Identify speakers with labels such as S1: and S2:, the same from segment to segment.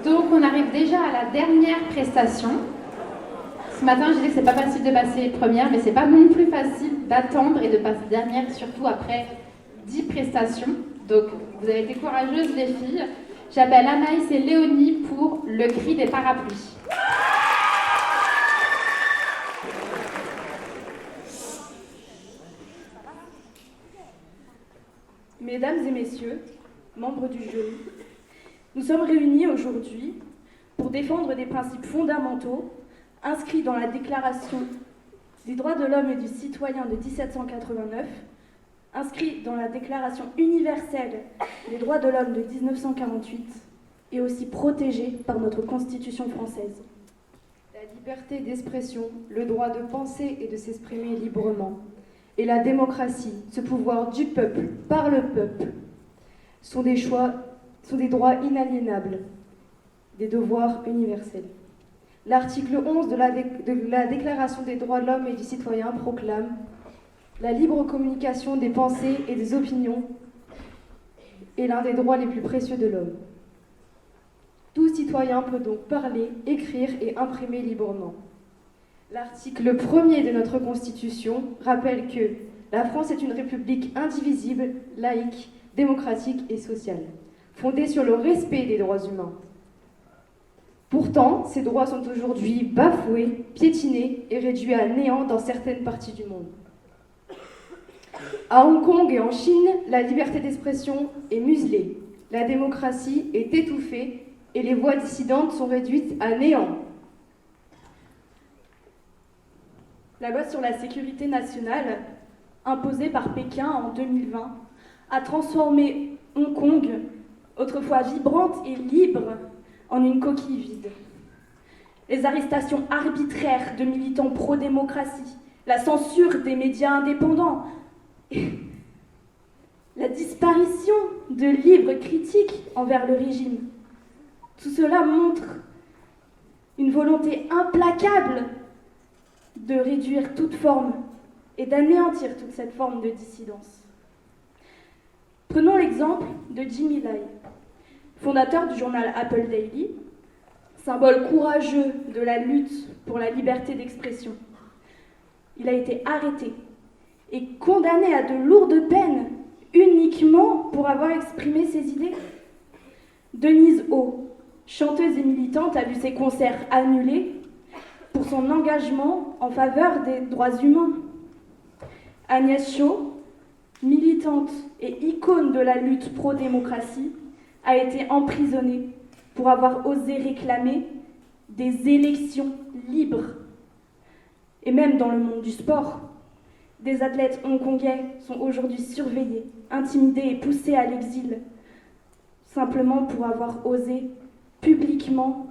S1: Donc on arrive déjà à la dernière prestation. Ce matin, je disais que c'est pas facile de passer première, mais c'est pas non plus facile d'attendre et de passer dernière, surtout après 10 prestations. Donc vous avez été courageuses les filles. J'appelle Anaïs et Léonie pour le cri des parapluies.
S2: Mesdames et messieurs, membres du jury, nous sommes réunis aujourd'hui pour défendre des principes fondamentaux inscrits dans la Déclaration des droits de l'homme et du citoyen de 1789, inscrits dans la Déclaration universelle des droits de l'homme de 1948 et aussi protégés par notre Constitution française.
S3: La liberté d'expression, le droit de penser et de s'exprimer librement, et la démocratie, ce pouvoir du peuple, par le peuple, sont des droits inaliénables, des devoirs universels. L'article 11 de la Déclaration des droits de l'homme et du citoyen proclame la libre communication des pensées et des opinions est l'un des droits les plus précieux de l'homme. Tout citoyen peut donc parler, écrire et imprimer librement. L'article 1er de notre Constitution rappelle que la France est une république indivisible, laïque, démocratique et sociale, fondée sur le respect des droits humains. Pourtant, ces droits sont aujourd'hui bafoués, piétinés et réduits à néant dans certaines parties du monde. À Hong Kong et en Chine, la liberté d'expression est muselée, la démocratie est étouffée et les voix dissidentes sont réduites à néant.
S2: La loi sur la sécurité nationale, imposée par Pékin en 2020, a transformé Hong Kong, autrefois vibrante et libre, en une coquille vide. Les arrestations arbitraires de militants pro-démocratie, la censure des médias indépendants, la disparition de livres critiques envers le régime. Tout cela montre une volonté implacable de réduire toute forme et d'anéantir toute cette forme de dissidence. Prenons l'exemple de Jimmy Lai, fondateur du journal Apple Daily, symbole courageux de la lutte pour la liberté d'expression. Il a été arrêté et condamné à de lourdes peines uniquement pour avoir exprimé ses idées. Denise Ho, chanteuse et militante, a vu ses concerts annulés pour son engagement en faveur des droits humains. Agnès Chaud, militante et icône de la lutte pro-démocratie, a été emprisonnée pour avoir osé réclamer des élections libres. Et même dans le monde du sport, des athlètes hongkongais sont aujourd'hui surveillés, intimidés et poussés à l'exil, simplement pour avoir osé publiquement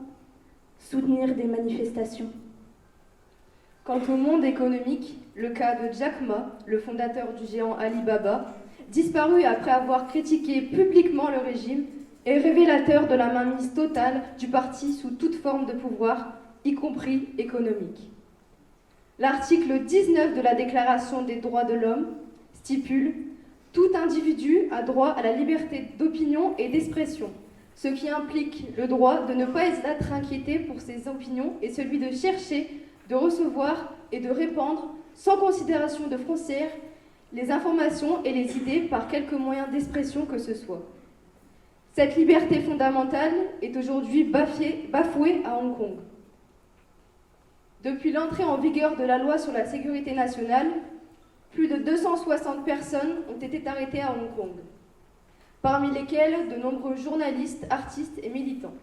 S2: soutenir des manifestations.
S3: Quant au monde économique, le cas de Jack Ma, le fondateur du géant Alibaba, disparu après avoir critiqué publiquement le régime, est révélateur de la mainmise totale du parti sous toute forme de pouvoir, y compris économique. L'article 19 de la Déclaration des droits de l'homme stipule « Tout individu a droit à la liberté d'opinion et d'expression », ce qui implique le droit de ne pas être inquiété pour ses opinions et celui de chercher, de recevoir et de répandre, sans considération de frontières, les informations et les idées par quelque moyen d'expression que ce soit. Cette liberté fondamentale est aujourd'hui bafouée à Hong Kong. Depuis l'entrée en vigueur de la loi sur la sécurité nationale, plus de 260 personnes ont été arrêtées à Hong Kong, parmi lesquelles de nombreux journalistes, artistes et militants.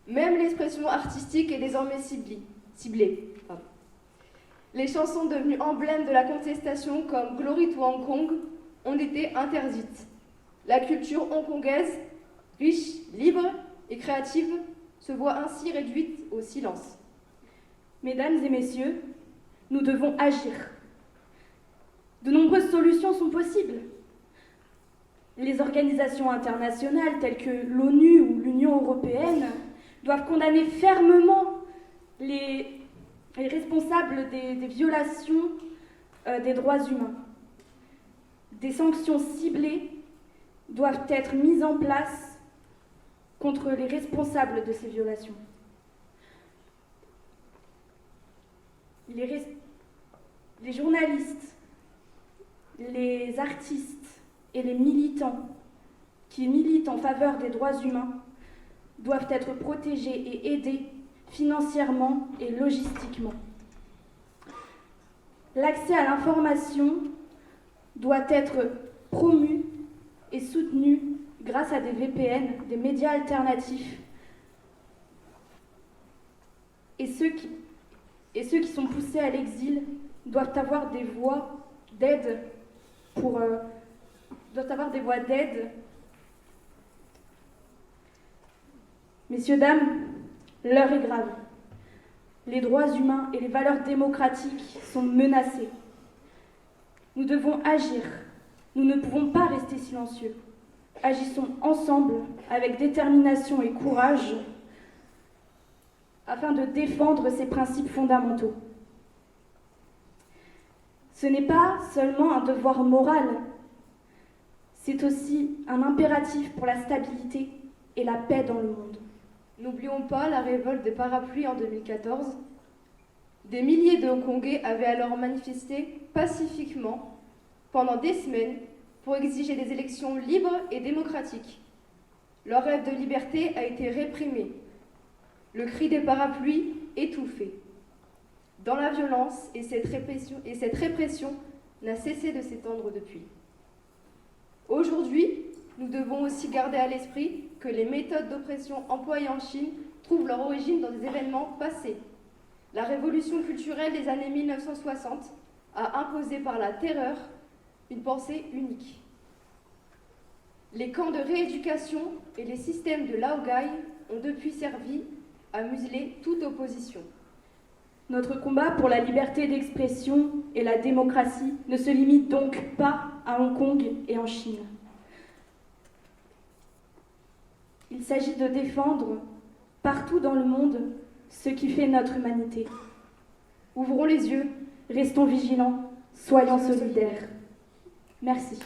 S3: Même l'expression artistique est désormais ciblée. Les chansons devenues emblèmes de la contestation comme Glory to Hong Kong ont été interdites. La culture hongkongaise, riche, libre et créative, se voit ainsi réduite au silence.
S2: Mesdames et messieurs, nous devons agir. De nombreuses solutions sont possibles. Les organisations internationales telles que l'ONU ou l'Union européenne doivent condamner fermement les responsables des violations des droits humains. Des sanctions ciblées doivent être mises en place contre les responsables de ces violations. Les journalistes, les artistes et les militants qui militent en faveur des droits humains doivent être protégés et aidés financièrement et logistiquement. L'accès à l'information doit être promu et soutenu grâce à des VPN, des médias alternatifs, et ceux qui sont poussés à l'exil doivent avoir des voies d'aide Messieurs, dames, l'heure est grave. Les droits humains et les valeurs démocratiques sont menacés. Nous devons agir. Nous ne pouvons pas rester silencieux. Agissons ensemble, avec détermination et courage, afin de défendre ces principes fondamentaux. Ce n'est pas seulement un devoir moral, c'est aussi un impératif pour la stabilité et la paix dans le monde.
S3: N'oublions pas la révolte des parapluies en 2014. Des milliers de Hongkongais avaient alors manifesté pacifiquement pendant des semaines pour exiger des élections libres et démocratiques. Leur rêve de liberté a été réprimé. Le cri des parapluies étouffé. Dans la violence, et cette répression n'a cessé de s'étendre depuis. Aujourd'hui, nous devons aussi garder à l'esprit que les méthodes d'oppression employées en Chine trouvent leur origine dans des événements passés. La révolution culturelle des années 1960 a imposé par la terreur une pensée unique. Les camps de rééducation et les systèmes de laogai ont depuis servi à museler toute opposition.
S2: Notre combat pour la liberté d'expression et la démocratie ne se limite donc pas à Hong Kong et en Chine. Il s'agit de défendre partout dans le monde ce qui fait notre humanité. Ouvrons les yeux, restons vigilants, soyons solidaires. Merci.